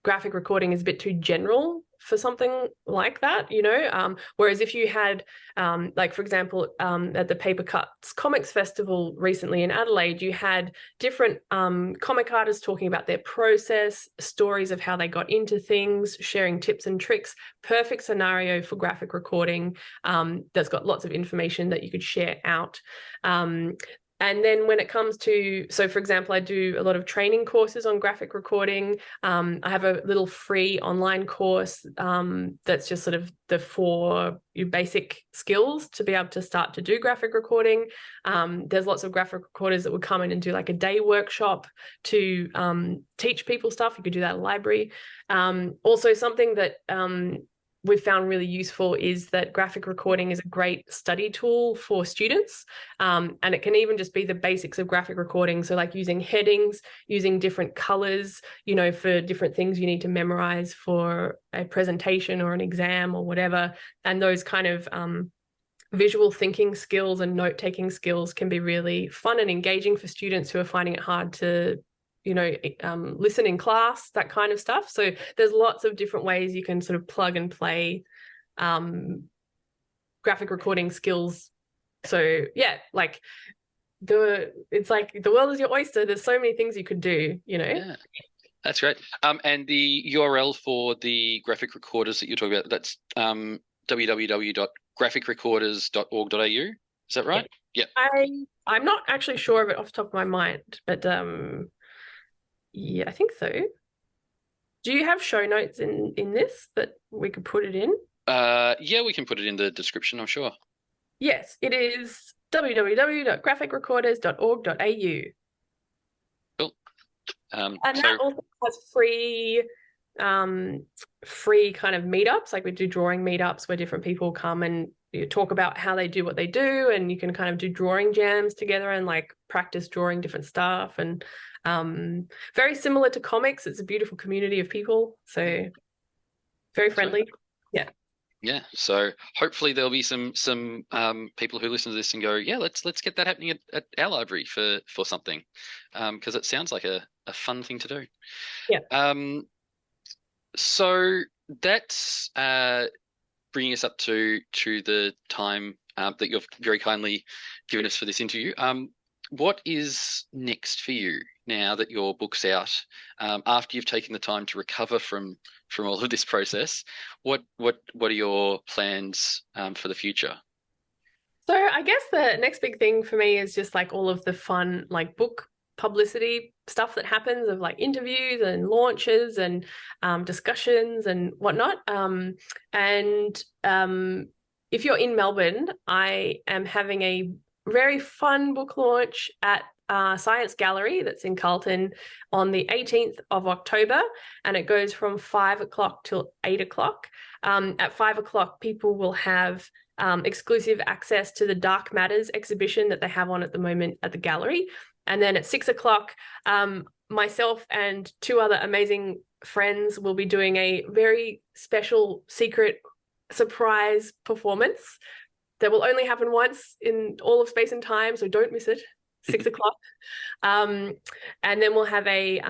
B: graphic recording is a bit too general for something like that, whereas if you had, like, for example, at the Paper Cuts Comics Festival recently in Adelaide, you had different comic artists talking about their process, stories of how they got into things, sharing tips and tricks. Perfect scenario for graphic recording, that's got lots of information that you could share out. And then when it comes to, so for example, I do a lot of training courses on graphic recording. I have a little free online course that's just sort of the 4 basic skills to be able to start to do graphic recording. There's lots of graphic recorders that would come in and do like a day workshop to teach people stuff. You could do that at a library. Also something that we've found really useful is that graphic recording is a great study tool for students. And it can even just be the basics of graphic recording. So like using headings, using different colors, for different things you need to memorize for a presentation or an exam or whatever. And those kind of visual thinking skills and note-taking skills can be really fun and engaging for students who are finding it hard to listen in class, that kind of stuff. So there's lots of different ways you can sort of plug and play graphic recording skills. So yeah, like it's like the world is your oyster. There's so many things you could do,
A: Yeah, that's great. And the URL for the graphic recorders that you're talking about, that's www.graphicrecorders.org.au. Is that right? Yeah.
B: I'm not actually sure of it off the top of my mind, but yeah, I think so. Do you have show notes in this that we could put it in?
A: Yeah, we can put it in the description, I'm sure.
B: Yes, it is www.graphicrecorders.org.au.
A: Cool.
B: And
A: So
B: that also has free kind of meetups. Like we do drawing meetups where different people come and talk about how they do what they do, and you can kind of do drawing jams together and like practice drawing different stuff. And very similar to comics. It's a beautiful community of people, so very friendly. Yeah.
A: Yeah, so hopefully there'll be some people who listen to this and go, yeah, let's get that happening at our library for something, because it sounds like a fun thing to do.
B: Yeah.
A: So that's bringing us up to the time that you've very kindly given us for this interview. What is next for you now that your book's out? After you've taken the time to recover from all of this process, what are your plans for the future?
B: So I guess the next big thing for me is just like all of the fun like book publicity stuff that happens of like interviews and launches and discussions and whatnot. And if you're in Melbourne, I am having a very fun book launch at Science Gallery that's in Carlton on the 18th of October, and it goes from 5 o'clock till 8 o'clock. At 5 o'clock, people will have exclusive access to the Dark Matters exhibition that they have on at the moment at the gallery. And then at 6 o'clock, myself and two other amazing friends will be doing a very special secret surprise performance that will only happen once in all of space and time, so don't miss it. 6 o'clock. And then we'll have a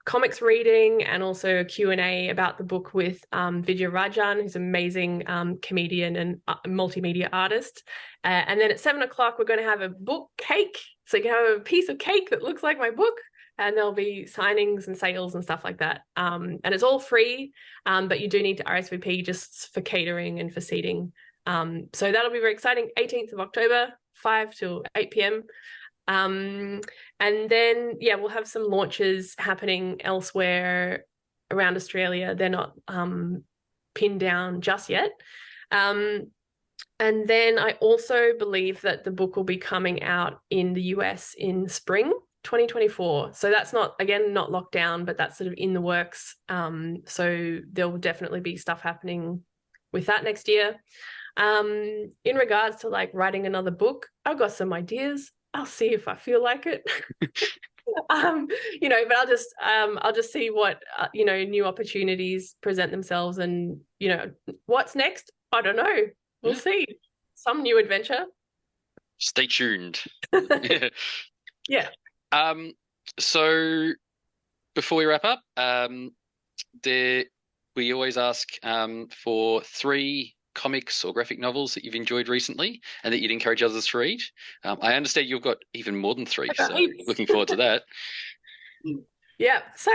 B: comics reading and also a Q&A about the book with Vijay Rajan, who's an amazing comedian and multimedia artist. And then at 7 o'clock, we're going to have a book cake. So you can have a piece of cake that looks like my book, and there'll be signings and sales and stuff like that. And it's all free, but you do need to RSVP just for catering and for seating. So that'll be very exciting. 18th of October, 5 till 8 p.m. And then, yeah, we'll have some launches happening elsewhere around Australia. They're not pinned down just yet. And then I also believe that the book will be coming out in the US in spring 2024. So that's not, again, not locked down, but that's sort of in the works. So there will definitely be stuff happening with that next year. In regards to like writing another book, I've got some ideas. I'll see if I feel like it. But I'll just see what new opportunities present themselves, and what's next. I don't know. We'll see. Some new adventure.
A: Stay tuned.
B: Yeah.
A: So before we wrap up, we always ask for 3 comics or graphic novels that you've enjoyed recently and that you'd encourage others to read. I understand you've got even more than 3, so looking forward to that.
B: Yeah. So,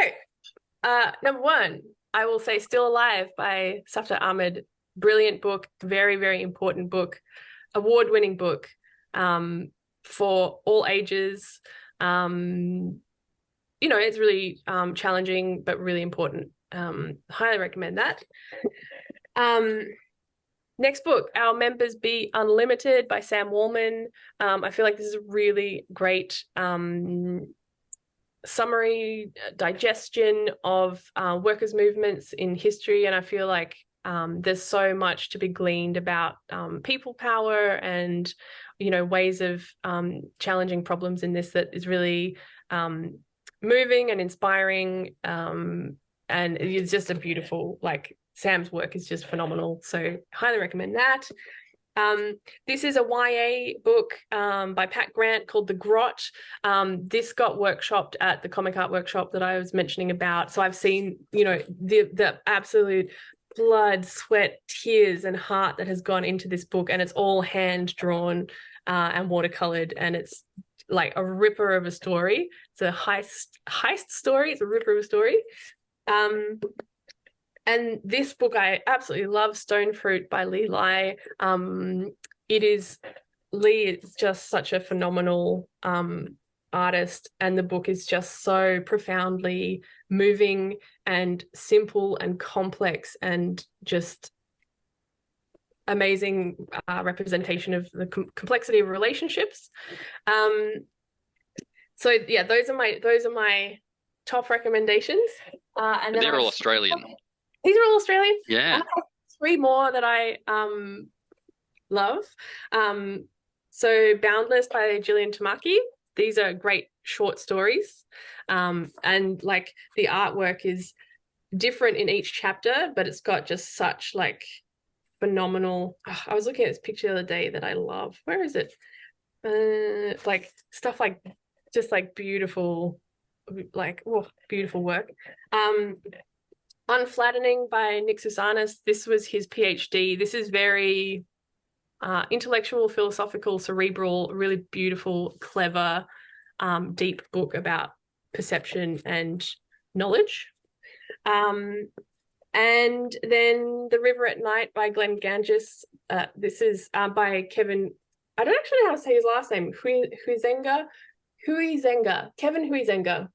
B: number 1, I will say Still Alive by Safdar Ahmed. Brilliant book, very, very important book, award-winning book for all ages. It's really challenging, but really important. Highly recommend that. Next book, Our Members Be Unlimited by Sam Wallman. I feel like this is a really great summary, digestion of workers' movements in history. And I feel like there's so much to be gleaned about people power and, ways of challenging problems in this that is really moving and inspiring. And it's just a beautiful, Sam's work is just phenomenal. So highly recommend that. This is a YA book by Pat Grant called The Grot. This got workshopped at the Comic Art Workshop that I was mentioning about. So I've seen, the absolute blood, sweat, tears, and heart that has gone into this book, and it's all hand drawn and watercolored, and it's like a ripper of a story. It's a heist story. It's a ripper of a story. And this book I absolutely love, Stone Fruit by Lee Lai. Lee is just such a phenomenal artist, and the book is just so profoundly moving and simple and complex and just amazing representation of the complexity of relationships. So yeah, those are my top recommendations. And then
A: they're all Australian.
B: These are all Australian.
A: Yeah.
B: I have 3 more that I love. So Boundless by Gillian Tamaki. These are great short stories. And like the artwork is different in each chapter, but it's got just such like phenomenal. I was looking at this picture the other day that I love. Where is it? Like stuff like just like beautiful, like beautiful work. Unflattening by Nick Susanis. This was his PhD. This is very intellectual, philosophical, cerebral, really beautiful, clever, deep book about perception and knowledge. And then The River at Night by Glenn Ganges. This is by Kevin. I don't actually know how to say his last name. Kevin Huizenga.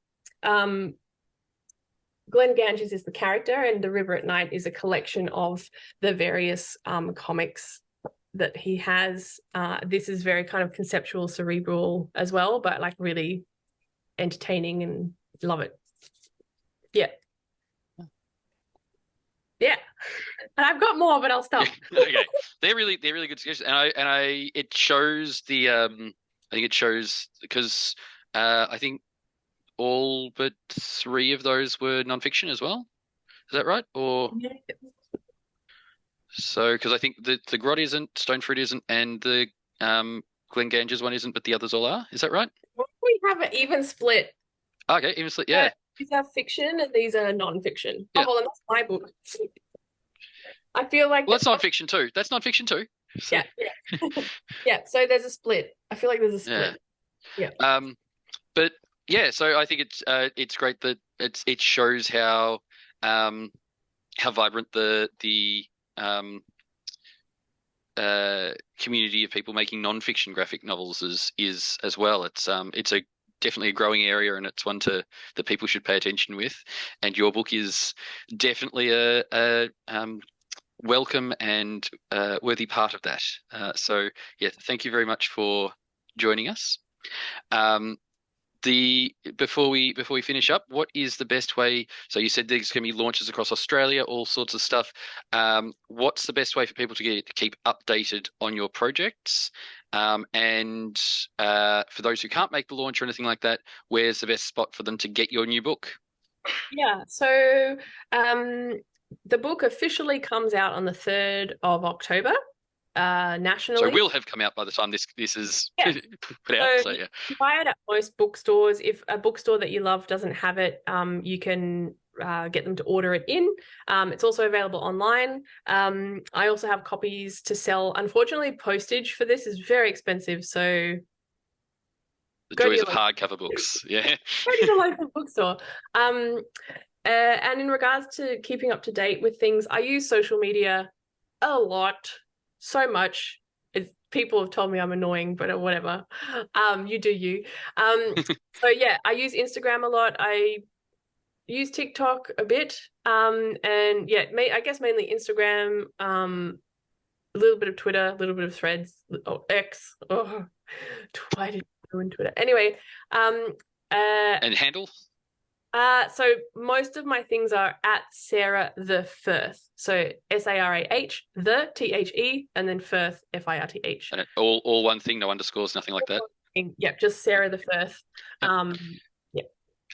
B: Glenn Ganges is the character, and The River at Night is a collection of the various comics that he has. This is very kind of conceptual, cerebral as well, but like really entertaining, and love it. Yeah. Yeah. And I've got more, but I'll stop.
A: Okay. They're really good suggestions. And it shows the I think it shows because I think all but 3 of those were nonfiction as well. Is that right? Or so because I think the Grot isn't, Stonefruit isn't, and the Glenn Ganges one isn't, but the others all are. Is that right?
B: We have an even split.
A: Okay, even split. Yeah.
B: These are fiction and these are non-fiction.
A: Yeah.
B: Oh, well, that's my book. I feel like
A: that's non-fiction too. That's non-fiction too.
B: So. Yeah. Yeah. So there's a split. I feel like there's a split. Yeah.
A: But yeah, so I think it's great that it shows how vibrant the community of people making non-fiction graphic novels is as well. It's definitely a growing area, and it's one that people should pay attention with. And your book is definitely a welcome and worthy part of that. So yeah, thank you very much for joining us. Before we finish up, what is the best way? So you said there's going to be launches across Australia, all sorts of stuff. What's the best way for people to keep updated on your projects? And for those who can't make the launch or anything like that, where's the best spot for them to get your new book?
B: Yeah, so the book officially comes out on the 3rd of October. Nationally.
A: So it will have come out by the time this is put out. So yeah,
B: you buy it at most bookstores. If a bookstore that you love doesn't have it, you can get them to order it in. It's also available online. I also have copies to sell. Unfortunately, postage for this is very expensive. So
A: the joys of hardcover books. Yeah.
B: Go to the local bookstore. And in regards to keeping up to date with things, I use social media a lot. So much. People have told me I'm annoying, but whatever. You do you. So yeah, I use Instagram a lot. I use TikTok a bit. And yeah, I guess mainly Instagram, a little bit of Twitter, a little bit of Threads, X. Oh, why did I ruin Twitter? Anyway.
A: And handle?
B: So most of my things are at Sarah the Firth. So SARAH, the THE, and then Firth, FIRTH.
A: And all one thing, no underscores, nothing like that.
B: Yep, just Sarah the Firth. Yeah.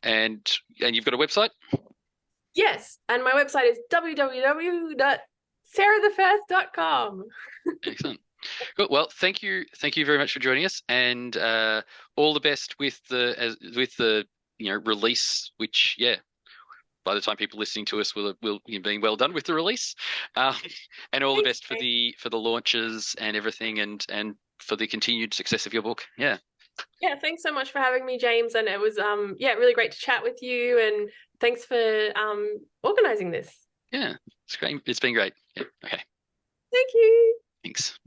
B: And
A: you've got a website?
B: Yes, and my website is www.sarahthefirth.com.
A: Excellent. Good. Well, thank you very much for joining us, and all the best with the release, which by the time people listening to us will be well done with the release, and all the best for the launches and everything, and for the continued success of your book. Yeah, thanks so much for having me, James, and it was really great to chat with you, and thanks for organizing this. Yeah, it's great. It's been great. Yeah. Okay,
B: thank you.
A: Thanks.